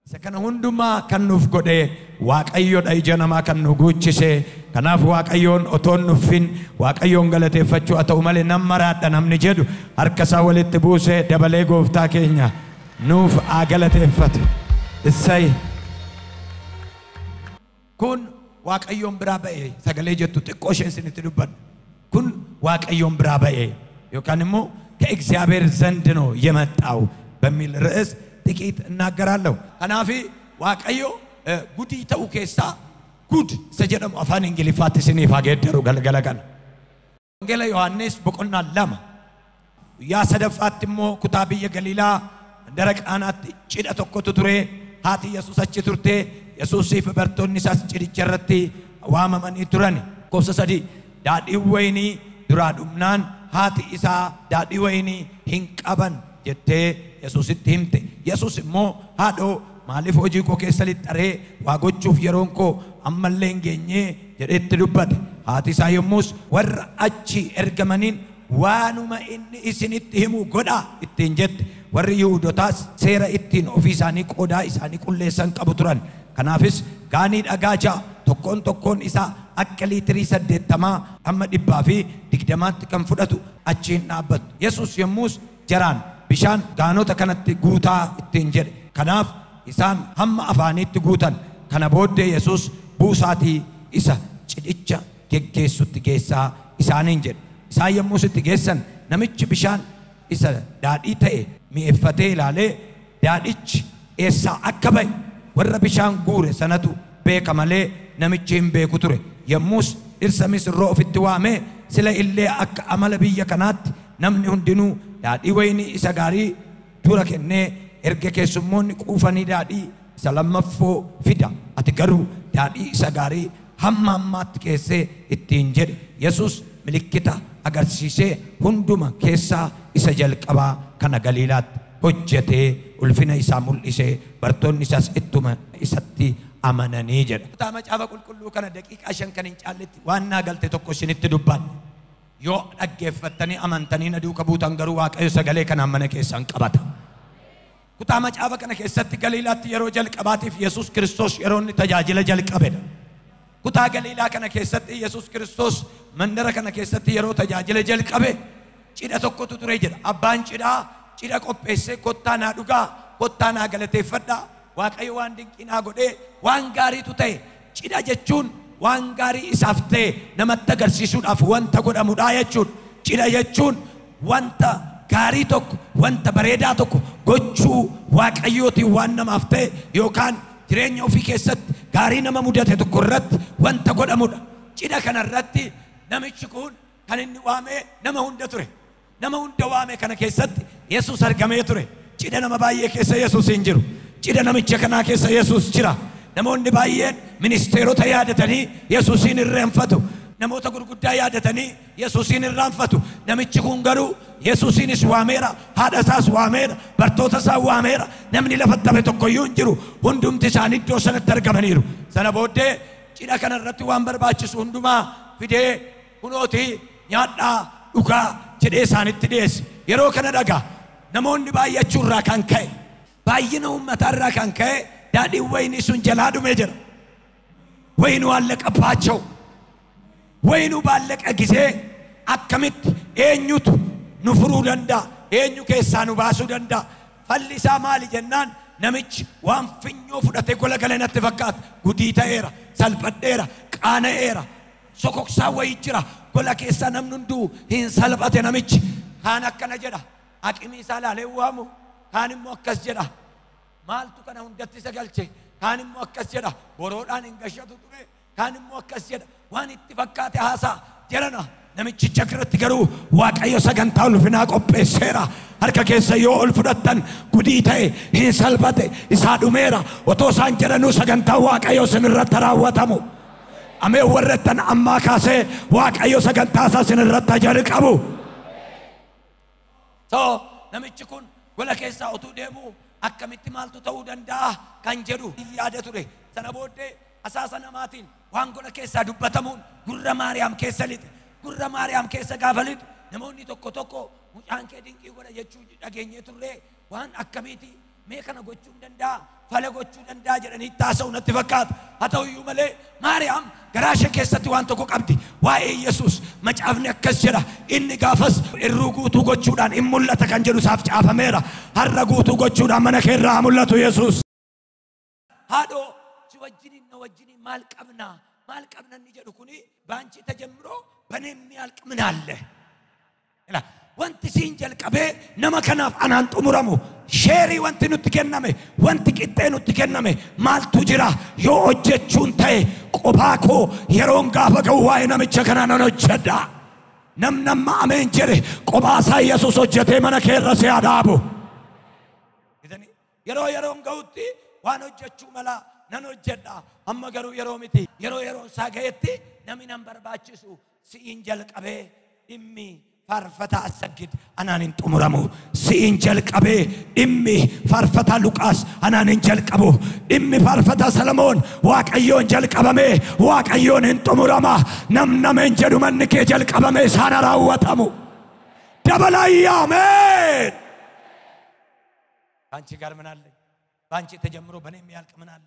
Sakana hunduma kan nuuf godhe Waaqayyoodha ija namaa kan nu guuchise. Kanaaf Waaqayyoon otoon nuffin Waaqayyoon galateeffachuu haa ta'u malee nam maraadha namni jedhu harka isaa walitti buuse dabalee gooftaa keenya nuuf haa galateeffatu. Isai kun Waaqayyoon biraa ba'e sagalee jettu xiqqoo isheen isinitti dubbadhu. Kun Waaqayyoon biraa ba'e yookaan immoo ከእግዚአብሔር ዘንድ ነው የመጣው በሚል ርዕስ ጥቂት እናገራለሁ። ከናፊ ዋቀዮ ጉዲ ተው ኬሳ ጉድ ሰጀደም አፋን እንግሊፋት ሲኒፋ ገደሩ ገልገለቀን ወንጌል ዮሐንስ በቆና ለማ ያ ሰደፋትሞ ኩታብየ ገሊላ ደረቅ አናት ጭዳ ተኮቱ ቱሬ ሃቲ ኢየሱስ አጭ ቱርቴ ኢየሱስ ሲፍ በርቶኒ ሳስ ጭዲ ቸረቲ ዋማማኒ ቱራኒ ኮሰሰዲ ዳዲ ወይኒ ዱራዱምናን ሃቲ ኢሳ ዳዲ ወይኒ ሂንቀበን ጀቴ ኢየሱስ ትምቴ ኢየሱስ ሞ ሃዶ ማሊፍ ሆጂ ኮ ከሰሊ ጠሬ ዋጎቹፍ የሮንኮ አመለንገኘ ጀደት ዱበት ሃቲ ሳይሙስ ወር አቺ ኤርገመኒን ዋኑማ ኢኒ ኢስኒት ሂሙ ጎዳ ኢትንጀት ወር ይሁዶታስ ሴራ ኢቲን ኦፊሳኒ ቆዳ ኢሳኒ ቁሌሰን ቀቡቱራን ከናፍስ ጋኒ ዳጋጃ tokkon isa akka liitirii 80 amma dhibbaa fi 20 kan fudhatu achiin dhaabbatu. Yesus yommus jaraan bishaan gaanota kanatti guutaa ittiin jedhe. Kanaaf isaan hamma afaaniitti guutan. Kana booddee Yesus buusaatii isa cidhicha geggeessutti geessaa isaaniin jedhe. Isaan yommus itti geessan namichi bishaan isa daadhii ta'e mi'eeffatee ilaalee daadhichi eessaa akka ba'e warra bishaan guure sanatu beeka malee namichi hin beeku ture. Yommus dhirsa misirroo ofitti waamee sila illee akka amala biyya kanaatti namni hundinuu daadhii wayinii isa gaarii dura kennee erga keessummoonni quufanii daadhii isa lammaffoo fida ati garuu daadhii isa gaarii hamma ammaatti keessee ittiin jedhe. Yesus milikkita agarsiisee hunduma keessaa isa jalqabaa kana Galiilaatti hojjetee ulfina isaa mul'isee bartoonni isaas ittuma isatti amananii jedha. Kutaa macaafa qulqulluu kana daqiiqaa 5 kan hin caalletti waan naa galte tokko isinitti dubbadha. Yoo dhaggeeffattanii amantanii na duuka buutan garuu Waaqayyo sagalee kana mana keessan qabata. Kutaa macaafa kana keessatti Galiilaatti yeroo jalqabaatiif Yesus Kiristoos yeroo inni tajaajila jalqabedha. Kutaa Galiilaa kana keessatti Yesus Kiristoos mandara kana keessatti yeroo tajaajila jalqabe cidha tokkotu ture jedha. Abbaan cidha qopheessee kottaa naa dhugaa kottaa naa galateeffadhaa. Waaqayyo waan dinqinaa godhee waan gaariitu ta'e cidha jechuun waan gaarii isaaf ta'e namatti agarsiisuudhaaf wanta godhamudha jechuudha. Cidha jechuun wanta gaarii tokko wanta bareedaa tokko gochuu Waaqayyootiin waan namaaf ta'e yookaan jireenya ofii keessatti gaarii nama mudate tokko irratti wanta godhamudha. Cidha kana irratti namichi kun kan inni waamee nama hunda ture. Nama hunda waamee kana keessatti Yesus argamee ture. Cidha nama baay'ee keessa Yesus hin jiru. Cidha namicha kanaa keessa Yesus jira. Namoonni baay'een ministeerota yaadatanii Yesuusin irraanfatu. Namoota gurguddaa yaadatanii Yesuusin irraanfatu. Namichi kun garuu Yesuusinis waameera, haadha isaas waameera, bartoota isaa waameera. Namni lafatti hafe tokkoyyuu hin jiru. Hundumti isaanii iddoo sanatti argamaniiru. Sana booddee cidha kana irratti waan barbaachisu hundumaa fidee kunootii nyaadhaa dhugaa jedhee isaanitti dhiyeesse. Yeroo kana dhagaa namoonni baay'achuurraa kan ka'e baay'ina uummatarraa kan ka'e daadhiin wayinii sun jalaa dhume jira. Wayinuu allaqabaachoo wayinuu baallaqa gisee akkamitti eenyutu nu furuu danda'a? Eenyu keessaa nu baasuu danda'a? Falli isaa maali jennaan namichi waan finyoo fudhatee gola galee natti fakkaata. Gudii ta'eera, salphadheera, qaana'eera, sokoksaa wayii jira. Gola keessaa namni hunduu hin salphate namichi. Kaan akkana jedha aqimii isaa laalee waamu. Kaan immoo akkas jedha maaltu kana hundatti isa galche. Kaan immoo akkas jedha boroodhaan hin gashatu ture. Kaan immoo akkas jedha waan itti fakkaate haasaa jedhana. Namichicha irratti garuu Waaqayyo sagantaa ulfinaa qopheesseera. Harka keessa yoo ol fudhattan gudii ta'e hin salphate isaa dhumeera. Otoo isaan jedhanuu sagantaa Waaqayyo isinirratti raawwatamu. Amee warrattan ammaa kaasee Waaqayyo sagantaa isaa isinirratti jalqabu. Namichi kun gola keessaa utuu deemu akkamitti maaltu ta'uu danda'a kan jedhu yaada ture. Sana booddee asaasa namaatiin waan gola keessaa dubbatamuun gurra Maariyaam keessa lixe. Gurra Maariyaam keessa gaafa lixe namoonni tokko mucaan kee dinqii godha jechuu dhageenyee turre waan akkamiiti meekana gochuu danda'a fala gochuu danda'a jedhanii taasau natti fakkaata haa ta'uyyuu malee Maariyaam garaa ishee keessatti waan tokko qabdi waa'ee Yesuus macaafni akkas jedha inni gaafas irruu guutuu gochuudhaan in mul'ata kan jedhu isaaf caafameera har'a guutuu gochuudhaan mana kee irraa mul'atu Yesuus haadho si wajjiniin na wajjiniin maal qabna inni jedhu kuni baanchi tajammiro baneem mi'aal qabnaalle wanti siin jalqabee nama kanaaf anaan xumuramu sheerii wanti nutti kenname wanti qixxee nutti kenname maaltu jira yoo hojjechuun ta'e qophaa koo yeroon gaafa ga'u waa'ee namicha kanaa nan hojjedha namnamma ameen jedhe qophaasaa Yesuus hojjetee mana kee irra si adaabu yeroon ga'utti waan hojjechuu mala nan hojjedha amma garuu yeroo miti yeroon isaa ga'etti namni nan barbaachisu si'iin jalqabee dhimmi farfata asagid anaanin xumuramu si'in jalqabee dhimmi farfata Luqaas anaanin jalqabu dhimmi farfata Salomoon Waaqayyoon jalqabame Waaqayyoon hin xumurama namnameen jedhu manni kee jalqabame isaan raawwatamu dabalaa አሜን ባንቺ ጋር ምን አለ ባንቺ ተጀምሮ በኔ የሚያልቅ ምን አለ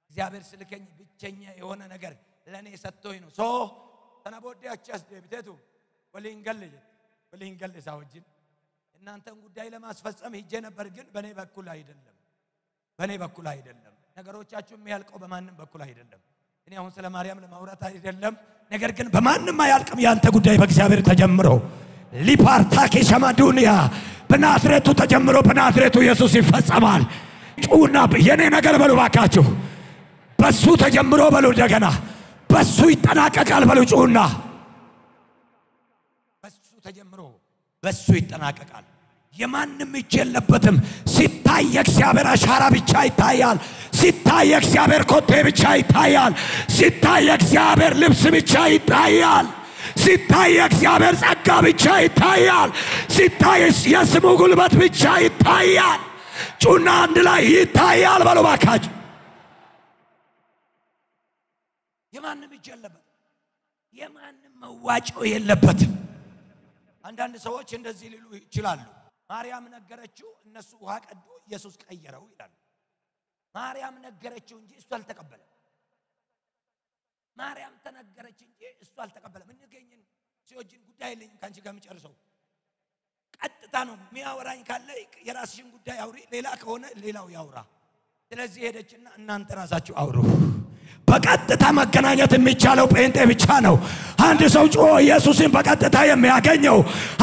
እግዚአብሔር ስልከኝ ብቸኛ የሆነ ነገር ለኔ ሰጥቶኝ ነው ሶ ተናቦዲያችስ ደብቴቱ ወሊንገል ሳውጅን እናንተን ጉዳይ ለማስፈጸም ሄጄ ነበር ግን በኔ በኩል አይደለም ነገሮቻችሁ የሚያልቀው በማንም በኩል አይደለም እኔ አሁን ስለ ማርያም ለማውራት አይደለም ነገር ግን በማንም አያልቅም ያንተ ጉዳይ በእግዚአብሔር ተጀምሮ ሊፓርታኪ ሸማዱንያ በናዝሬቱ ተጀምሮ በናዝሬቱ ኢየሱስ ይፈጸማል ጩና የኔ ነገር በሉ ባካችሁ በሱ ተጀምሮ በሉ እንደገና በሱ ይጠናቀቃል በሉ ጩና ተጀምሮ በሱ ይጠናቀቃል የማንም እጅ የለበትም ሲታይ የእግዚአብሔር አሻራ ብቻ ይታያል ሲታይ የእግዚአብሔር ኮቴ ብቻ ይታያል ሲታይ የእግዚአብሔር ልብስ ብቻ ይታያል ሲታይ የእግዚአብሔር ጸጋ ብቻ ይታያል ሲታይ የስሙ ጉልበት ብቻ ይታያል ጩና አንድ ላይ ይታያል በሉ ባካችሁ የማንም እጅ የለበትም የማንም መዋጮ የለበትም አንዳንድ ሰዎች እንደዚህ ሊሉ ይችላሉ ማርያም ነገረችው እነሱ ውሃ ቀዱ ኢየሱስ ቀየረው ይላሉ ማርያም ነገረችው እንጂ እሱ አልተቀበለም ማርያም ተነገረች እንጂ እሱ አልተቀበለም እንገኝን ሲወጅን ጉዳይ ለኝ ካንቺ ጋር መጨረሰው ቀጥታ ነው ሚያወራኝ ካለ የራስሽን ጉዳይ አውሪ ሌላ ከሆነ ሌላው ያውራ ስለዚህ ሄደችና እናንተ ራሳችሁ አውሩ በቀጥታ መገናኘት የሚቻለው ጴንጤ ብቻ ነው አንድ ሰው ጮሆ ኢየሱስን በቀጥታ የሚያገኘው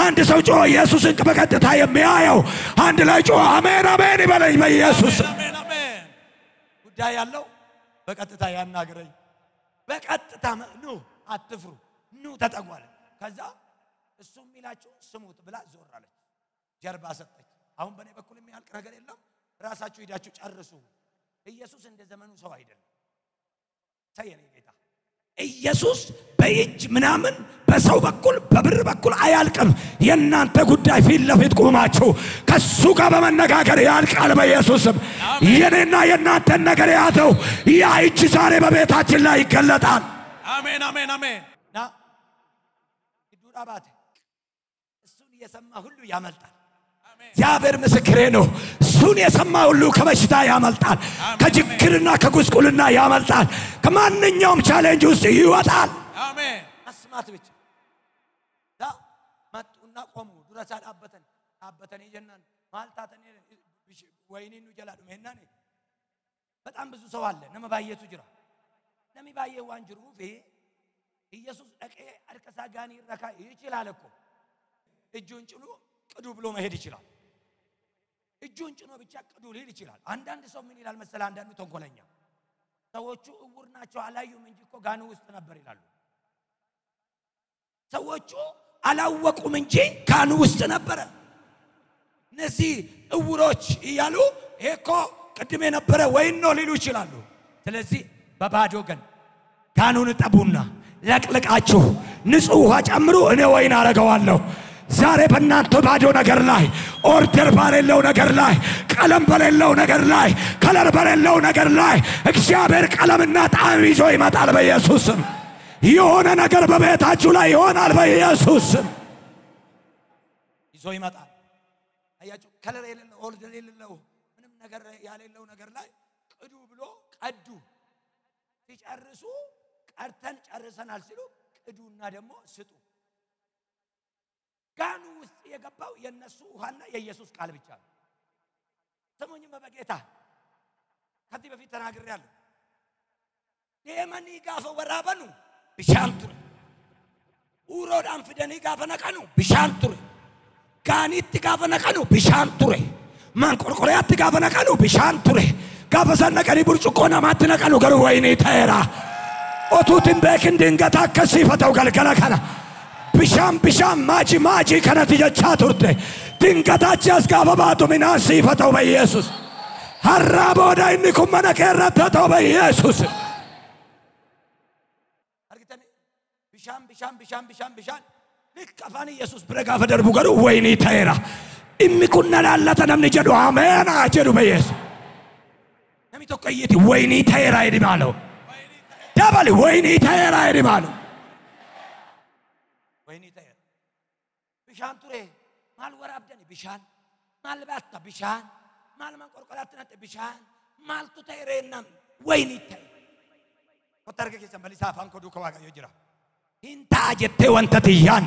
አንድ ሰው ጮሆ ኢየሱስን በቀጥታ የሚያየው አንድ ላይ ጮሆ አሜን አሜን ይበለኝ በኢየሱስ አሜን አሜን ጉዳይ ያለው በቀጥታ ያናግረኝ በቀጥታ ኑ አትፍሩ ኑ ተጠጓለ ከዛ እሱ የሚላችሁ ስሙት ብላ ዞር አለች ጀርባ ሰጠች አሁን በኔ በኩል የሚያልቅ ነገር የለም ራሳችሁ ሄዳችሁ ጨርሱ ኢየሱስ እንደ ዘመኑ ሰው አይደለም ታየኔ ጌታ ኢየሱስ በእጅ ምናምን በሰው በኩል በብር በኩል አያልቅም የናንተ ጉዳይ ፊት ለፊት ቆማችሁ ከሱ ጋር በመነጋገር ያልቃል በኢየሱስም የኔና የናንተ ነገር ያዘው ያ እጅ ዛሬ በቤታችን ላይ ይገለጣል አሜን አሜን አሜን ና ይዱራባት እሱን የሰማ ሁሉ ያመልጣል እግዚአብሔር ምስክሬ ነው እሱን የሰማ ሁሉ ከበሽታ ያመልጣል ከችግርና ከጉስቁልና ያመልጣል ከማንኛውም ቻሌንጅ ውስጥ ይወጣል አሜን አስማት ብቻ ዳ መጡና ቆሙ ዱራሳን አበተን ይጀናን ማልታተን ወይኒኑ ጀላዱ መናኔ በጣም ብዙ ሰው አለ ነመባየቱ ጅራ ነሚባየው አንጅሩ ፌ ኢየሱስ ደቀ አርከሳ ጋኒ ረካ ይችላል እኮ እጁን ጭኑ ቅዱ ብሎ መሄድ ይችላል እጁን ጭኖ ብቻ ቅዱ ሊል ይችላል አንዳንድ ሰው ምን ይላል መሰለ አንዳንዱ ተንኮለኛ ሰዎቹ እውር ናቸው አላዩም እንጂ እኮ ጋኑ ውስጥ ነበር ይላሉ ሰዎቹ አላወቁም እንጂ ጋኑ ውስጥ ነበር እነዚህ እውሮች ይያሉ እኮ ቅድም የነበረ ወይን ነው ሊሉ ይችላሉ ስለዚህ በባዶ ግን ጋኑን ጠቡና ለቅልቃችሁ ንጹህ ውሃ ጨምሩ እኔ ወይን አረጋዋለሁ ዛሬ በእናንተ ባዶ ነገር ላይ ኦርደር ባለው ነገር ላይ ቀለም በሌለው ነገር ላይ ከለር በሌለው ነገር ላይ እግዚአብሔር ቀለምና ጣዕም ይዞ ይመጣል በኢየሱስም የሆነ ነገር በቤታችሁ ላይ ይሆናል በኢየሱስም ይዞ ይመጣል አያችሁ ከለር የሌለው ኦርደር የሌለው ምንም ነገር ያሌለው ነገር ላይ ቅዱ ብሎ ቀዱ ሲጨርሱ ቀርተን ጨርሰናል ሲሉ ቅዱና ደግሞ ስጡ ጋኑ ውስጥ የገባው የነሱ ውሃና የኢየሱስ ቃል ብቻ ነው ሰሞኑን በጌታ ከዚህ በፊት ተናግሬያለሁ ደመኒ ጋፈ ወራበኑ ቢሻንቱር ኡሮዳን ፍደኒ ጋፈ ነቀኑ ቢሻንቱር ጋኒት ጋፈ ነቀኑ ቢሻንቱር ማንቆርቆሪያት ጋፈ ነቀኑ ቢሻንቱር ጋፈ ሰነቀኒ ብርጭቆና ማትነቀኑ ገሩ ወይኔ ተራ ኦቱትን በክን ድንገት አከሲፈተው ገልገለከና ቢሻም ማጂ ከነት የቻቱርቴ ድንገታች ያስጋባባቱ ሚናሲ ፈተው በኢየሱስ ሐራቦዳይኒ ኩመነ ከረተተው በኢየሱስ አርግተን ቢሻም ልቀፋን ኢየሱስ ብረጋ ፈደርቡ ገሩ ወይኔ ተራ እሚኩና ላለተ ነምኒ ጀዱ አሜን አጀዱ በኢየሱስ ነሚቶቀይት ወይኔ ተራ ይዲማለው ደበል ወይኔ ተራ ይዲማለው ወይኔ ተራ ቢሻን ቱሬ ማል ወራብደኒ ቢሻን ማል ባታ ቢሻን ማል መንቆርቆራትና ቢሻን ማል ቱተይሬና ወይኔ ተራ ወተርገ ከሰምበሊ ሳፋን ኮዱ ከዋጋ ይጅራ hinta jette wanta tiyan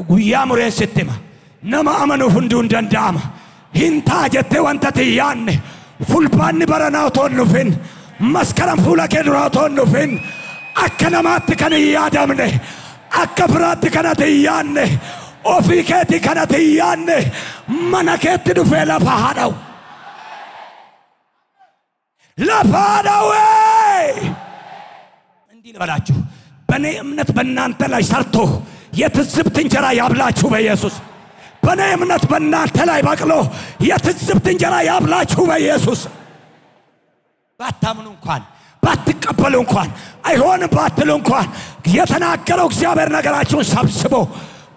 guya mure settima nama amanu hundun dandama hinta jette wanta tiyan fulpanni barana tonufin maskaram fula kedura tonufin akkanamat kan yadamne akkafrat kan tiyan ofiketi kan tiyan manaket du fela fahadaw la fahadaw እንዲህ ልበላችሁ በኔ እምነት በእናንተ ላይ ሰርቶ የትዝብት እንጀራ ያብላችሁ በኢየሱስ በኔ እምነት በእናንተ ላይ በቅሎ የትዝብት እንጀራ ያብላችሁ በኢየሱስ ባታምኑ እንኳን ባትቀበሉ እንኳን አይሆን ባትሉ እንኳን የተናገረው እግዚአብሔር ነገራችሁን ሰብስቦ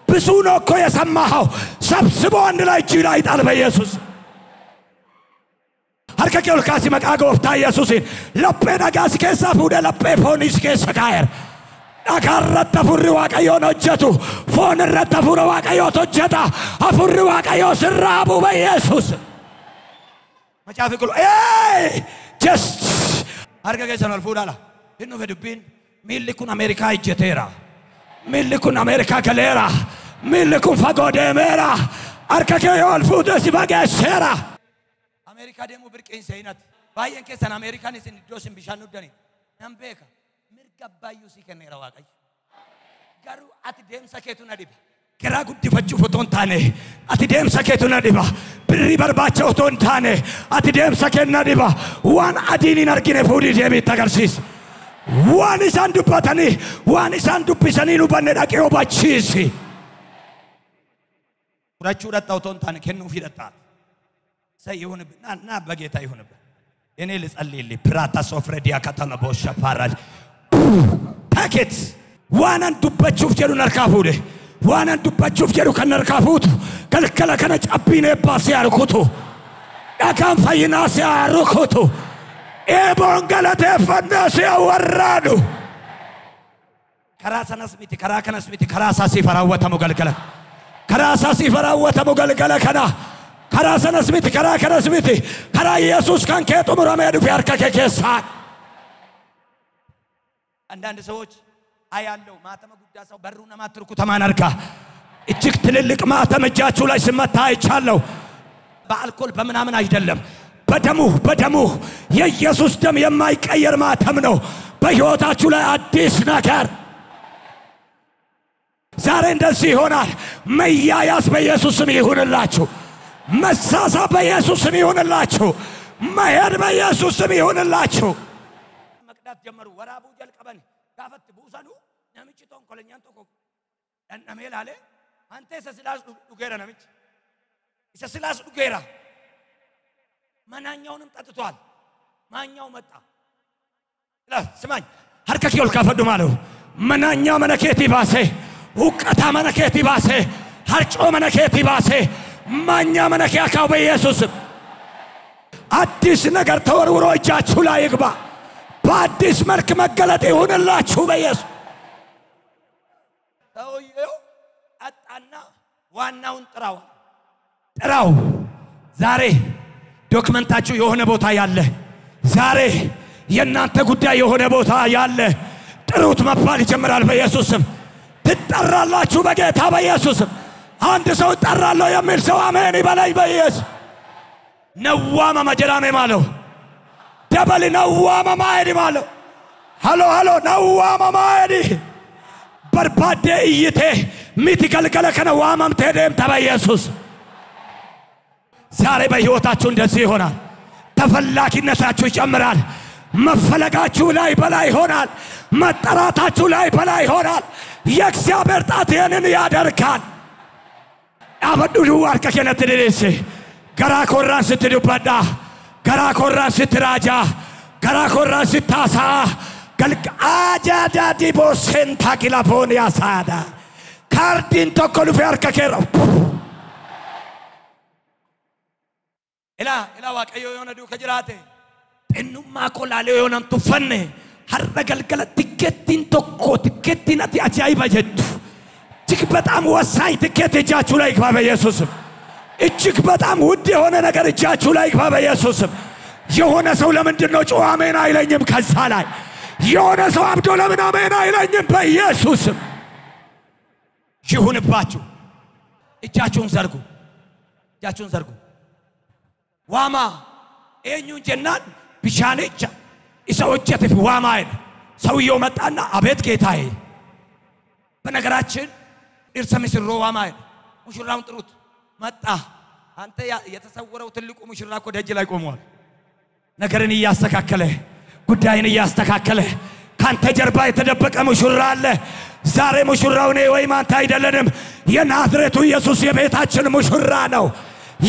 ብዙ ነው እኮ የሰማኸው ሰብስቦ አንድ ላይ እጅ ላይ ጣል በኢየሱስ አርከከው ልካሲ መቃጎፍታ ኢየሱስን ለጴ ነጋስ ከሳ ፉደ ለጴ ፎኒስ ከሰጋየር አካረተ ፉሪ ዋቀዮ ነጀቱ ፎን ረተ ፉሪ ዋቀዮ ተጀታ አፉሪ ዋቀዮ ስራቡ በኢየሱስ መጫፍቅሉ ጀስት አርገገሰናል ፉዳላ እኑ ፈዱቢን ሚልኩን አሜሪካ ይጀቴራ ሚልኩን አሜሪካ ከሌራ ሚልኩን ፈጎደሜራ አርከከዮ አልፉደስ በገሰራ አሜሪካ ደሞ ብርቄን ሰይናት ባየን ከሰን አሜሪካን ሲን ዶስን ቢሻኑ ደኒ ናምቤካ mirgabbayu sikenera waqay garu ati demsa ketu nadiba kera guddifachu foton tane ati demsa ketu nadiba birri barbacha foton tane ati demsa ken nadiba wan adini nargine fudi debi tagarsis wan isandu patani wan isandu pisani nu banne daqeo bachisi urachu datta foton tane kenu fidata sayun na bageta yun ene ልጸልይልኝ ፕራታ ሶፍሬዲያ ከተማ ቦሻ ፓራል ታኬት ዋናን ዱባቹፍ ጀሩ ነርካፉደ ዋናን ዱባቹፍ ጀሩ ከነርካፉቱ ከልከለ ከነ ጫቢኔ ባስ ያርኩቱ ዳካም ፈይናስ ያርኩቱ ኤቦንገለቴ ፈናስ ያወራዱ ከራሰነስሚቲ ከራከነስሚቲ ከራሳሲ ፈራወተ ሙገልገለ ከራሳሲ ፈራወተ ሙገልገለ ከና ከራሰነስሚቲ ከራከነስሚቲ ከራ ኢየሱስ ካን ከጡ ምራመዱ ያርከከ ከሳን አንዳንድ ሰዎች አያለው ማተመ ጉዳሳው በሩና ማትርኩ ተማናርካ እጅግ ትልልቅ ማተም እጃችሁ ላይ ሲመታ አይቻለው በአልኮል በመናምን አይደለም በደሙ የኢየሱስ ደም የማይቀየር ማተም ነው በህይወታችሁ ላይ አዲስ ነገር ዛሬ እንደዚህ ይሆናል መያያስ በኢየሱስ ስም ይሁንላችሁ መሳሳ በኢየሱስ ስም ይሁንላችሁ መሄድ በኢየሱስ ስም ይሁንላችሁ መቅዳት ጀመሩ ወራቡ ጀልቀበን ጋፈት ቡሳኑ ነምጭቶን ኮለኛን ቶኮ እነሜል አለ አንተ ሰስላስ ዱጌራ ነምጭ ሰስላስ ዱጌራ ማናኛውንም ጠጥቷል ማኛው መጣ ስማኝ ሀርከኪዮል ካፈዱ ማለው ማናኛ መነኬቲ ባሴ ውቀታ መነኬቲ ባሴ ሀርጮ መነኬቲ ባሴ ማኛ መነኪያ ካው በኢየሱስ አዲስ ነገር ተወርውሮ እጃችሁ ላይ ይግባ በአዲስ መልክ መገለጥ ይሁንላችሁ በኢየሱስ ታውየው አጣና ዋናውን ጥራው ዛሬ ዶክመንታችሁ የሆነ ቦታ ያለ ዛሬ የእናንተ ጉዳይ የሆነ ቦታ ያለ ጥሩት መባል ይጀምራል በኢየሱስ ስም ትጠራላችሁ በጌታ በኢየሱስ ስም አንድ ሰው ጠራለው የሚል ሰው አሜን ይበለኝ በኢየሱስ ነዋማ ማጀራሜ ማለው ደበል ነዋማ ማይዲ ማለው ሃሎ ነዋማ ማይዲ በርባዴ እይቴ ሚትገልገለ ከነዋማም ተደም ተበኢየሱስ ዛሬ በህይወታችሁ እንደዚህ ይሆናል ተፈላጊነታችሁ ይጨምራል መፈለጋችሁ ላይ በላይ ይሆናል መጠራታችሁ ላይ በላይ ይሆናል የእግዚአብሔር ጣት ይህንን ያደርጋል አበዱሉ አርከከነት ድረስ ገራኮራን ስትዱበዳ ገራኮራን ስትራጃ ገራኮራን ስታሳ ገልቅ አጃዳ ዲቦሴንታ ኪላፎን ያሳዳ ካርዲን ተኮሉፍ አርከከራ ኢላ ዋቀዮ የሆነ ዱ ከጅራቴ እንማ ቆላለ የሆነን ተፈነ ሀረገልገለ ትኬቲን ተኮ ትኬቲን አጃይባ ጀቱ እጅግ በጣም ወሳኝ ትኬት እጃችሁ ላይ ይግባ በኢየሱስ ስም እጅግ በጣም ውድ የሆነ ነገር እጃችሁ ላይ ይግባ በኢየሱስ ስም የሆነ ሰው ለምንድነው ጮህ አሜን አይለኝም ከዛ ላይ የሆነ ሰው አብዶ ለምን አሜን አይለኝም በኢየሱስ ስም ይሁንባችሁ እጃችሁን ዘርጉ ዋማ እኙን ጀናን ቢሻኔቻ ኢሳዎቸት ዋማ አይነ ሰውየው መጣና አቤት ጌታዬ በነገራችን እርሰ ምስሮ ዋማ አይነ ሙሽራውን ጥሩት መጣ አንተ የተሰወረው ትልቁ ሙሽራ እኮ ደጅ ላይ ቆሟል ነገርን ያስተካከለ ጉዳይን ያስተካከለ ካንተ ጀርባ የተደበቀ ሙሽራ አለ ዛሬ ሙሽራው ነው ወይ ማንተ አይደለንም የናዝሬቱ ኢየሱስ የቤታችን ሙሽራ ነው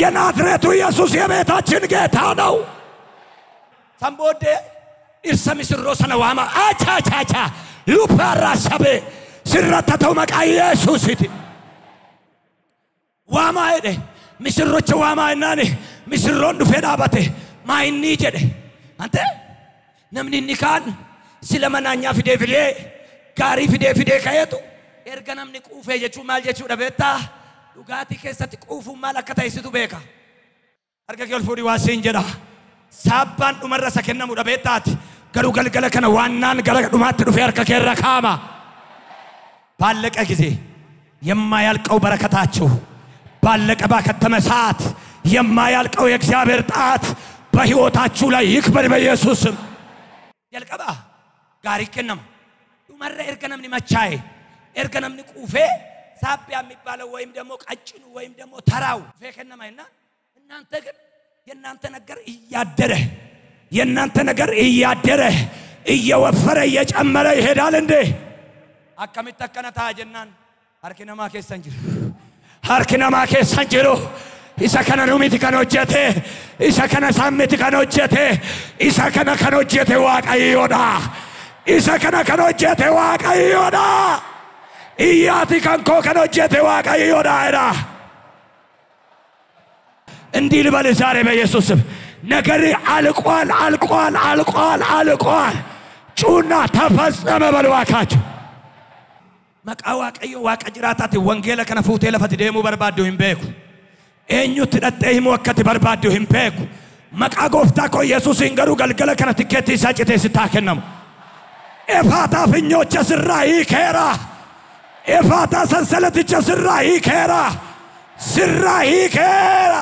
የናዝሬቱ ኢየሱስ የቤታችን ጌታ ነው ሰምቦዴ እርሰ ምስሮ ሰነዋማ አቻቻቻ ሉፓራ ሰበ ሲራተተው መቃ ኢየሱስ ይት ዋማ ሄደ ምስሮች ዋማ እናኔ ምስሮን ዱፌዳባቴ ማይኒ ጀደ አንተ ነምን ንካን ስለመናኛ ፊዴ ጋሪ ፊዴ ካየቱ ኤርገናምኒ ቁፌ ጀቹ ማልጀቹ ደበታ ዱጋቲ ከሰት ቁፉ ማለከታ ይስቱ በካ አርገገል ፎዲ ዋሲን ጀዳ ሳባን ዱመረሰ ከነሙ ደበታት ገሩ ገልገለ ከነ ዋናን ገረ ዱማት ዱፌ አርከከራ ካማ ባለቀ ጊዜ የማያልቀው በረከታችሁ ባለቀ ባከተመ ሰዓት የማያልቀው የእግዚአብሔር ጣት በህይወታችሁ ላይ ይክበር በኢየሱስ ስም ያልቀባ ጋሪ ከነም ዱመረ ኤርገናምኒ መቻይ ኤርገናምኒ ቁፌ ሳቢያ የሚባለው ወይም ደግሞ ቀጭኑ ወይም ደግሞ ተራው ፈከነማይና እናንተ ግን የናንተ ነገር እያደረ እየወፈረ እየጨመረ ይሄዳል እንዴ አከሚት ተከነታ ጀናን harkina ma keessan jiru isa kana numiti kan hojjete isa kana sammiti kan hojjete isa kana kan hojjete waaqayyoodha isa kana kan hojjete waaqayyoodha iyyati kan ko kan hojjete waaqayyoodha era እንዲህ ልበል ዛሬ በኢየሱስ ስም ነገር አልቋል ጩና ተፈጸመ በልዋካችሁ መቃዋቀዮ ዋቀጅራታት ወንጌል ከነፉቴ ለፈት ደሙ በርባዶ ይምበኩ እኙት ደጠይ ሞከት በርባዶ ይምበኩ መቃጎፍታ ኮ ኢየሱስ እንገሩ ገልገለ ከነትከት ይሳጭቴ ስታከነም ኤፋታ ፍኞች ስራይ ከራ ኤፋታ ሰንሰለት ስራይ ከራ